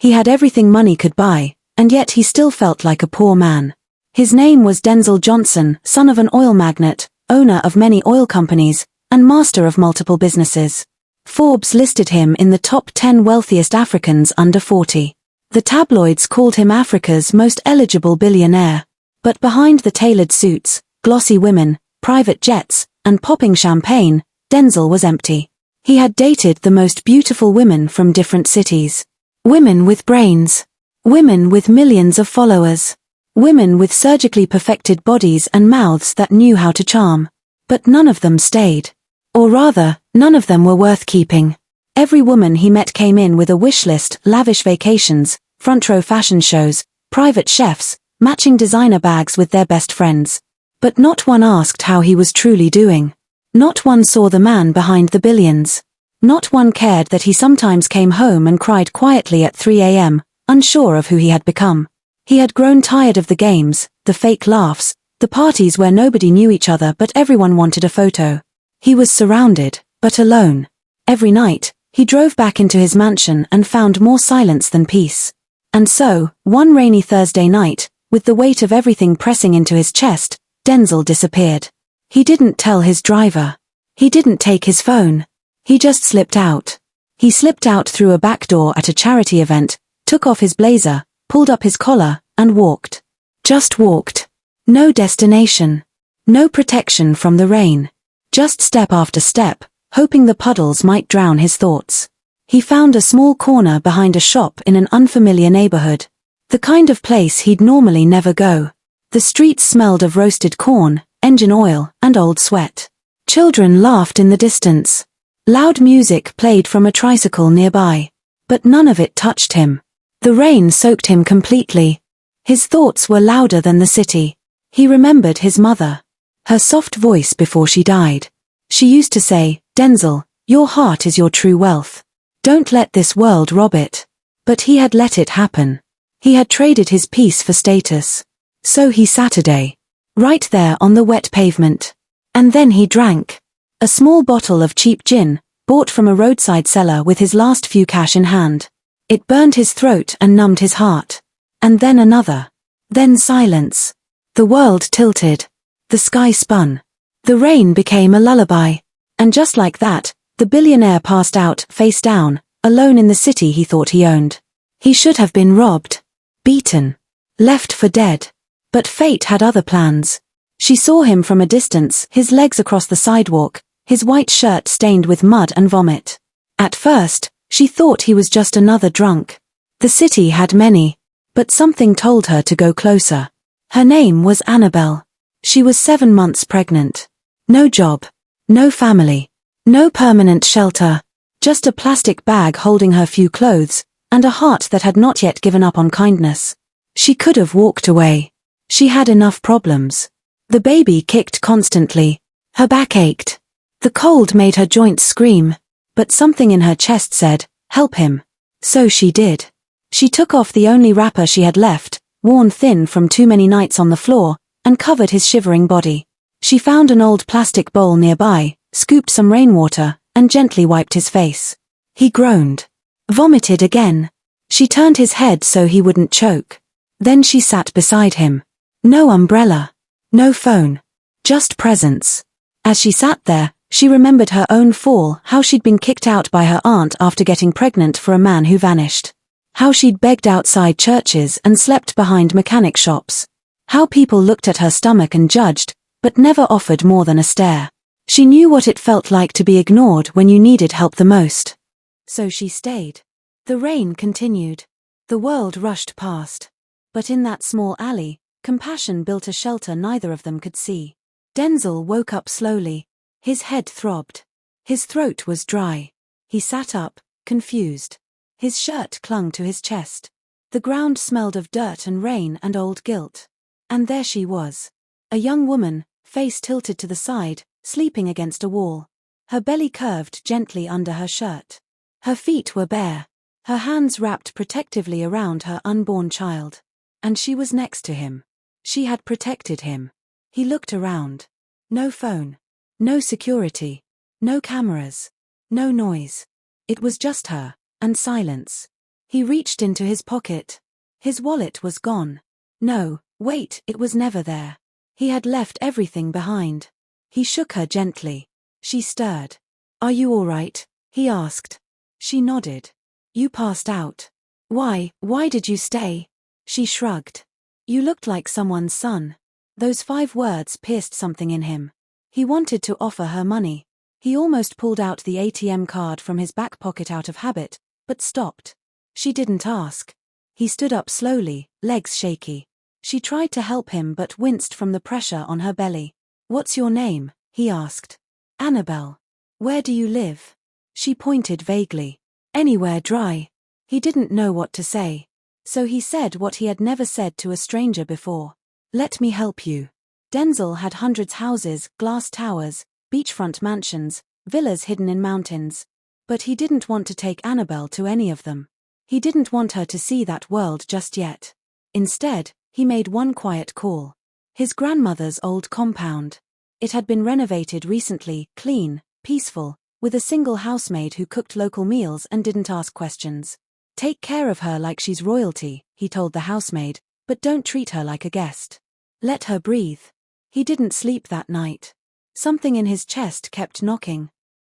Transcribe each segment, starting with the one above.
He had everything money could buy, and yet he still felt like a poor man. His name was Denzel Johnson, son of an oil magnate, owner of many oil companies, and master of multiple businesses. Forbes listed him in the top 10 wealthiest Africans under 40. The tabloids called him Africa's most eligible billionaire. But behind the tailored suits, glossy women, private jets, and popping champagne, Denzel was empty. He had dated the most beautiful women from different cities. Women with brains. Women with millions of followers. Women with surgically perfected bodies and mouths that knew how to charm. But none of them stayed. Or rather, none of them were worth keeping. Every woman he met came in with a wish list: lavish vacations, front-row fashion shows, private chefs, matching designer bags with their best friends. But not one asked how he was truly doing. Not one saw the man behind the billions. Not one cared that he sometimes came home and cried quietly at 3 a.m., unsure of who he had become. He had grown tired of the games, the fake laughs, the parties where nobody knew each other but everyone wanted a photo. He was surrounded, but alone. Every night, he drove back into his mansion and found more silence than peace. And so, one rainy Thursday night, with the weight of everything pressing into his chest, Denzel disappeared. He didn't tell his driver. He didn't take his phone. He just slipped out. He slipped out through a back door at a charity event, took off his blazer, pulled up his collar, and walked. Just walked. No destination. No protection from the rain. Just step after step, hoping the puddles might drown his thoughts. He found a small corner behind a shop in an unfamiliar neighborhood. The kind of place he'd normally never go. The streets smelled of roasted corn, engine oil, and old sweat. Children laughed in the distance. Loud music played from a tricycle nearby. But none of it touched him. The rain soaked him completely. His thoughts were louder than the city. He remembered his mother. Her soft voice before she died. She used to say, "Denzel, your heart is your true wealth. Don't let this world rob it." But he had let it happen. He had traded his peace for status. So he Saturday. Right there on the wet pavement. And then he drank. A small bottle of cheap gin, bought from a roadside cellar with his last few cash in hand. It burned his throat and numbed his heart. And then another. Then silence. The world tilted. The sky spun. The rain became a lullaby. And just like that, the billionaire passed out, face down, alone in the city he thought he owned. He should have been robbed. Beaten. Left for dead. But fate had other plans. She saw him from a distance, his legs across the sidewalk, his white shirt stained with mud and vomit. At first, she thought he was just another drunk. The city had many. But something told her to go closer. Her name was Annabelle. She was 7 months pregnant. No job. No family. No permanent shelter. Just a plastic bag holding her few clothes, and a heart that had not yet given up on kindness. She could have walked away. She had enough problems. The baby kicked constantly. Her back ached. The cold made her joints scream. But something in her chest said, "Help him." So she did. She took off the only wrapper she had left, worn thin from too many nights on the floor, and covered his shivering body. She found an old plastic bowl nearby, scooped some rainwater, and gently wiped his face. He groaned. Vomited again. She turned his head so he wouldn't choke. Then she sat beside him. No umbrella. No phone. Just presence. As she sat there, she remembered her own fall, how she'd been kicked out by her aunt after getting pregnant for a man who vanished. How she'd begged outside churches and slept behind mechanic shops. How people looked at her stomach and judged, but never offered more than a stare. She knew what it felt like to be ignored when you needed help the most. So she stayed. The rain continued. The world rushed past. But in that small alley, compassion built a shelter neither of them could see. Denzel woke up slowly. His head throbbed. His throat was dry. He sat up, confused. His shirt clung to his chest. The ground smelled of dirt and rain and old guilt. And there she was. A young woman, face tilted to the side, sleeping against a wall. Her belly curved gently under her shirt. Her feet were bare. Her hands wrapped protectively around her unborn child. And she was next to him. She had protected him. He looked around. No phone. No security. No cameras. No noise. It was just her, and silence. He reached into his pocket. His wallet was gone. No, wait, it was never there. He had left everything behind. He shook her gently. She stirred. "Are you all right?" he asked. She nodded. "You passed out. Why did you stay?" She shrugged. "You looked like someone's son." Those 5 words pierced something in him. He wanted to offer her money. He almost pulled out the ATM card from his back pocket out of habit, but stopped. She didn't ask. He stood up slowly, legs shaky. She tried to help him but winced from the pressure on her belly. "What's your name?" he asked. "Annabelle." "Where do you live?" She pointed vaguely. "Anywhere dry." He didn't know what to say. So he said what he had never said to a stranger before. "Let me help you." Denzel had hundreds houses, glass towers, beachfront mansions, villas hidden in mountains. But he didn't want to take Annabelle to any of them. He didn't want her to see that world just yet. Instead, he made one quiet call. His grandmother's old compound. It had been renovated recently, clean, peaceful, with a single housemaid who cooked local meals and didn't ask questions. "Take care of her like she's royalty," he told the housemaid, "but don't treat her like a guest. Let her breathe." He didn't sleep that night. Something in his chest kept knocking.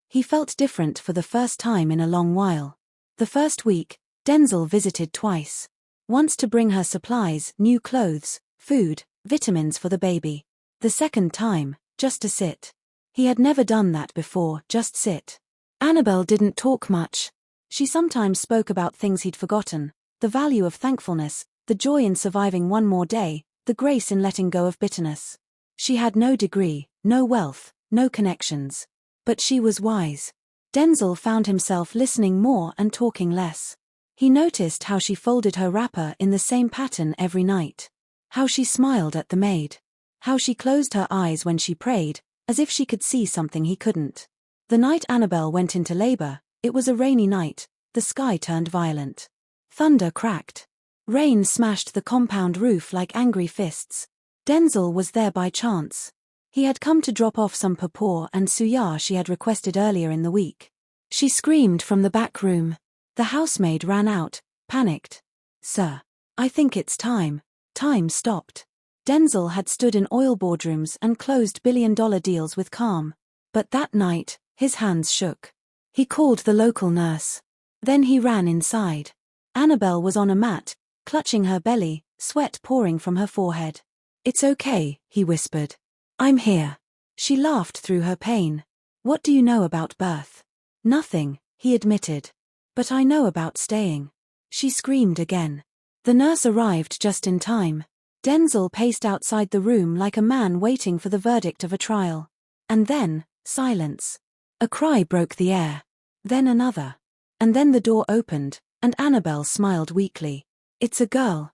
He felt different for the first time in a long while. The first week, Denzel visited twice. Once to bring her supplies, new clothes, food, vitamins for the baby. The second time, just to sit. He had never done that before, just sit. Annabelle didn't talk much. She sometimes spoke about things he'd forgotten, the value of thankfulness, the joy in surviving one more day, the grace in letting go of bitterness. She had no degree, no wealth, no connections. But she was wise. Denzel found himself listening more and talking less. He noticed how she folded her wrapper in the same pattern every night. How she smiled at the maid. How she closed her eyes when she prayed, as if she could see something he couldn't. The night Annabelle went into labor, it was a rainy night, the sky turned violent. Thunder cracked. Rain smashed the compound roof like angry fists. Denzel was there by chance. He had come to drop off some papaw and suya she had requested earlier in the week. She screamed from the back room. The housemaid ran out, panicked. "Sir, I think it's time." Time stopped. Denzel had stood in oil boardrooms and closed billion-dollar deals with calm. But that night, his hands shook. He called the local nurse. Then he ran inside. Annabelle was on a mat, clutching her belly, sweat pouring from her forehead. "It's okay," he whispered. "I'm here." She laughed through her pain. "What do you know about birth?" "Nothing," he admitted. "But I know about staying." She screamed again. The nurse arrived just in time. Denzel paced outside the room like a man waiting for the verdict of a trial. And then, silence. A cry broke the air. Then another. And then the door opened, and Annabelle smiled weakly. "It's a girl."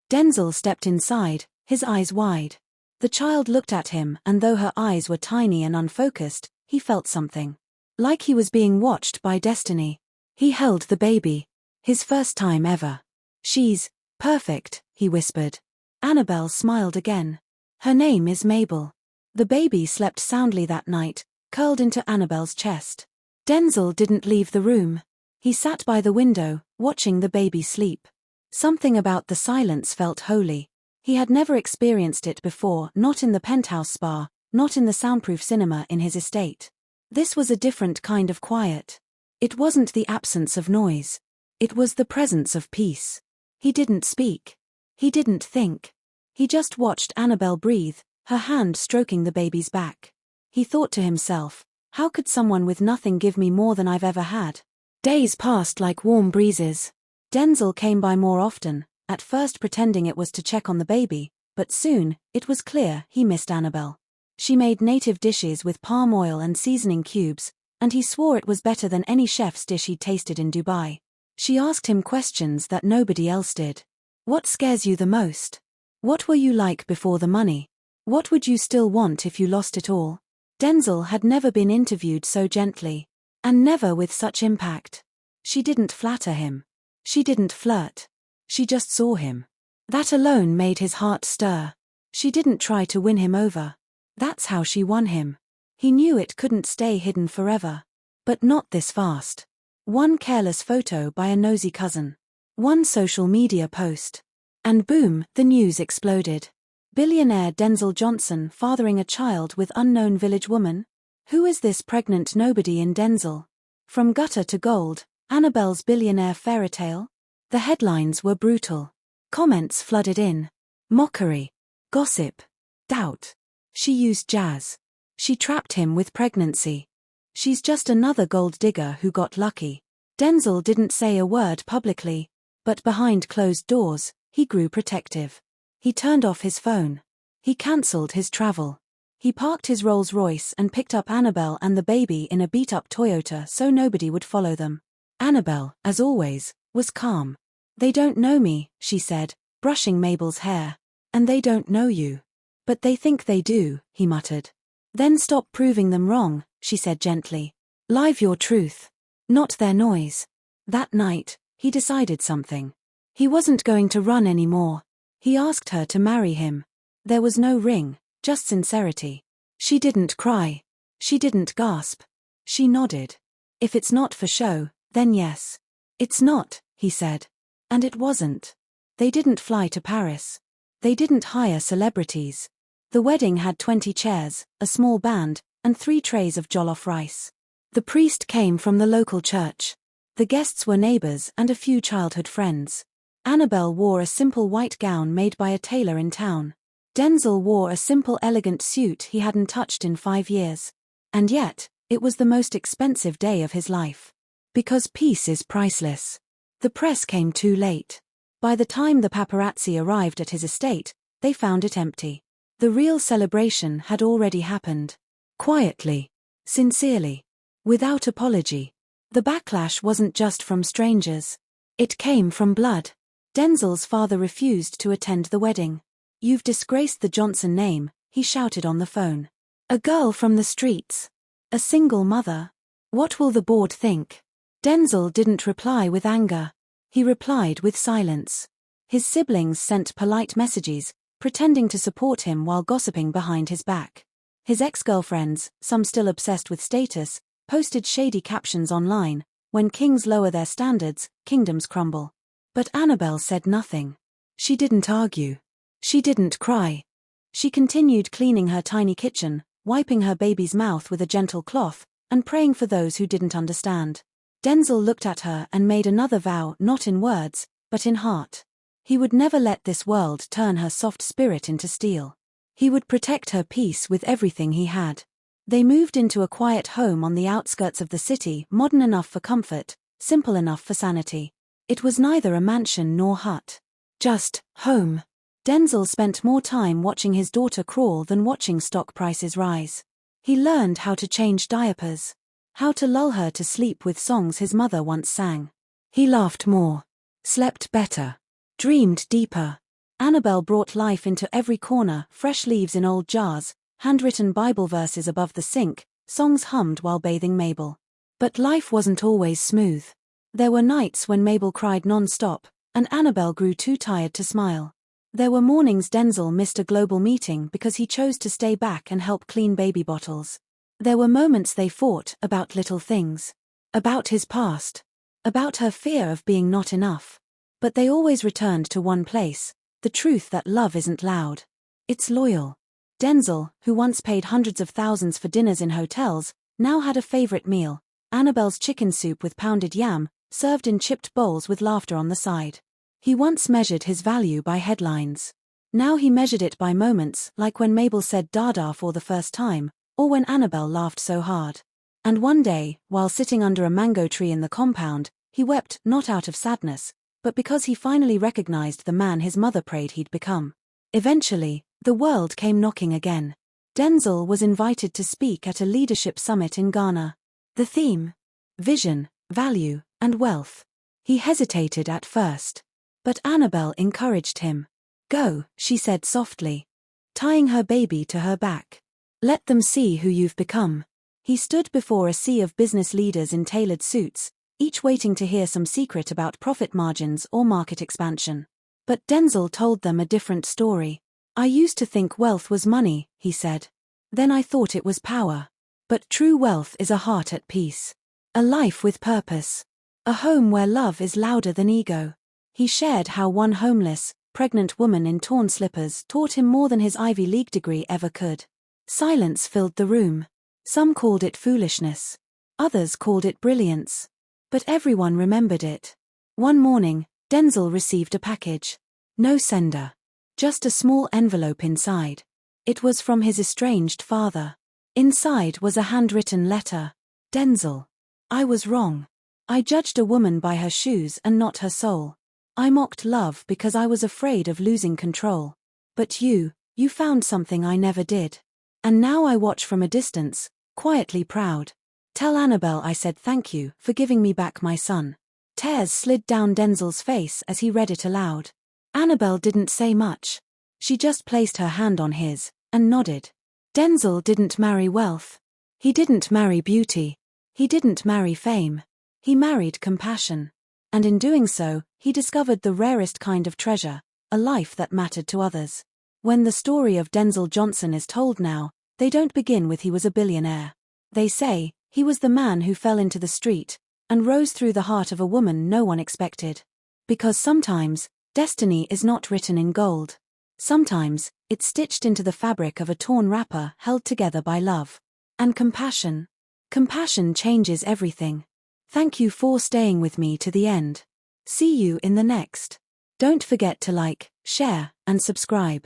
Denzel stepped inside, his eyes wide. The child looked at him, and though her eyes were tiny and unfocused, he felt something. Like he was being watched by destiny. He held the baby. His first time ever. "She's perfect," he whispered. Annabelle smiled again. "Her name is Mabel." The baby slept soundly that night, curled into Annabelle's chest. Denzel didn't leave the room. He sat by the window, watching the baby sleep. Something about the silence felt holy. He had never experienced it before, not in the penthouse spa, not in the soundproof cinema in his estate. This was a different kind of quiet. It wasn't the absence of noise. It was the presence of peace. He didn't speak. He didn't think. He just watched Annabelle breathe, her hand stroking the baby's back. He thought to himself, how could someone with nothing give me more than I've ever had? Days passed like warm breezes. Denzel came by more often, at first pretending it was to check on the baby, but soon, it was clear he missed Annabelle. She made native dishes with palm oil and seasoning cubes, and he swore it was better than any chef's dish he'd tasted in Dubai. She asked him questions that nobody else did. What scares you the most? What were you like before the money? What would you still want if you lost it all? Denzel had never been interviewed so gently. And never with such impact. She didn't flatter him. She didn't flirt. She just saw him. That alone made his heart stir. She didn't try to win him over. That's how she won him. He knew it couldn't stay hidden forever. But not this fast. One careless photo by a nosy cousin. One social media post. And boom, the news exploded. Billionaire Denzel Johnson fathering a child with unknown village woman? Who is this pregnant nobody in Denzel? From gutter to gold, Annabelle's billionaire fairytale? The headlines were brutal. Comments flooded in. Mockery. Gossip. Doubt. She used jazz. She trapped him with pregnancy. She's just another gold digger who got lucky. Denzel didn't say a word publicly, but behind closed doors, he grew protective. He turned off his phone. He cancelled his travel. He parked his Rolls-Royce and picked up Annabelle and the baby in a beat-up Toyota so nobody would follow them. Annabelle, as always, was calm. "They don't know me," she said, brushing Mabel's hair. "And they don't know you. But they think they do," he muttered. "Then stop proving them wrong," she said gently. "Live your truth. Not their noise." That night, he decided something. He wasn't going to run anymore. He asked her to marry him. There was no ring, just sincerity. She didn't cry. She didn't gasp. She nodded. "If it's not for show, then yes." "It's not," he said. And it wasn't. They didn't fly to Paris. They didn't hire celebrities. The wedding had 20 chairs, a small band, and 3 trays of jollof rice. The priest came from the local church. The guests were neighbors and a few childhood friends. Annabelle wore a simple white gown made by a tailor in town. Denzel wore a simple elegant suit he hadn't touched in 5 years. And yet, it was the most expensive day of his life. Because peace is priceless. The press came too late. By the time the paparazzi arrived at his estate, they found it empty. The real celebration had already happened. Quietly. Sincerely. Without apology. The backlash wasn't just from strangers. It came from blood. Denzel's father refused to attend the wedding. "You've disgraced the Johnson name," he shouted on the phone. "A girl from the streets. A single mother. What will the board think?" Denzel didn't reply with anger. He replied with silence. His siblings sent polite messages, pretending to support him while gossiping behind his back. His ex-girlfriends, some still obsessed with status, posted shady captions online. "When kings lower their standards, kingdoms crumble." But Annabelle said nothing. She didn't argue. She didn't cry. She continued cleaning her tiny kitchen, wiping her baby's mouth with a gentle cloth, and praying for those who didn't understand. Denzel looked at her and made another vow, not in words, but in heart. He would never let this world turn her soft spirit into steel. He would protect her peace with everything he had. They moved into a quiet home on the outskirts of the city, modern enough for comfort, simple enough for sanity. It was neither a mansion nor hut. Just home. Denzel spent more time watching his daughter crawl than watching stock prices rise. He learned how to change diapers. How to lull her to sleep with songs his mother once sang. He laughed more. Slept better. Dreamed deeper. Annabelle brought life into every corner, fresh leaves in old jars, handwritten Bible verses above the sink, songs hummed while bathing Mabel. But life wasn't always smooth. There were nights when Mabel cried non-stop, and Annabelle grew too tired to smile. There were mornings Denzel missed a global meeting because he chose to stay back and help clean baby bottles. There were moments they fought about little things. About his past. About her fear of being not enough. But they always returned to one place, the truth that love isn't loud. It's loyal. Denzel, who once paid hundreds of thousands for dinners in hotels, now had a favorite meal, Annabelle's chicken soup with pounded yam, served in chipped bowls with laughter on the side. He once measured his value by headlines. Now he measured it by moments, like when Mabel said Dada for the first time, or when Annabelle laughed so hard. And one day, while sitting under a mango tree in the compound, he wept not out of sadness, but because he finally recognized the man his mother prayed he'd become. Eventually, the world came knocking again. Denzel was invited to speak at a leadership summit in Ghana. The theme? Vision, value, and wealth. He hesitated at first. But Annabelle encouraged him. "Go," she said softly, tying her baby to her back. "Let them see who you've become." He stood before a sea of business leaders in tailored suits, each waiting to hear some secret about profit margins or market expansion. But Denzel told them a different story. "I used to think wealth was money," he said. "Then I thought it was power. But true wealth is a heart at peace. A life with purpose. A home where love is louder than ego." He shared how one homeless, pregnant woman in torn slippers taught him more than his Ivy League degree ever could. Silence filled the room. Some called it foolishness. Others called it brilliance. But everyone remembered it. One morning, Denzel received a package. No sender. Just a small envelope inside. It was from his estranged father. Inside was a handwritten letter. Denzel. I was wrong. I judged a woman by her shoes and not her soul. I mocked love because I was afraid of losing control. But you found something I never did. And now I watch from a distance, quietly proud. Tell Annabelle I said thank you for giving me back my son. Tears slid down Denzel's face as he read it aloud. Annabelle didn't say much. She just placed her hand on his, and nodded. Denzel didn't marry wealth. He didn't marry beauty. He didn't marry fame. He married compassion. And in doing so, he discovered the rarest kind of treasure, a life that mattered to others. When the story of Denzel Johnson is told now, they don't begin with he was a billionaire. They say, he was the man who fell into the street, and rose through the heart of a woman no one expected. Because sometimes, destiny is not written in gold. Sometimes, it's stitched into the fabric of a torn wrapper held together by love. And compassion. Compassion changes everything. Thank you for staying with me to the end. See you in the next. Don't forget to like, share, and subscribe.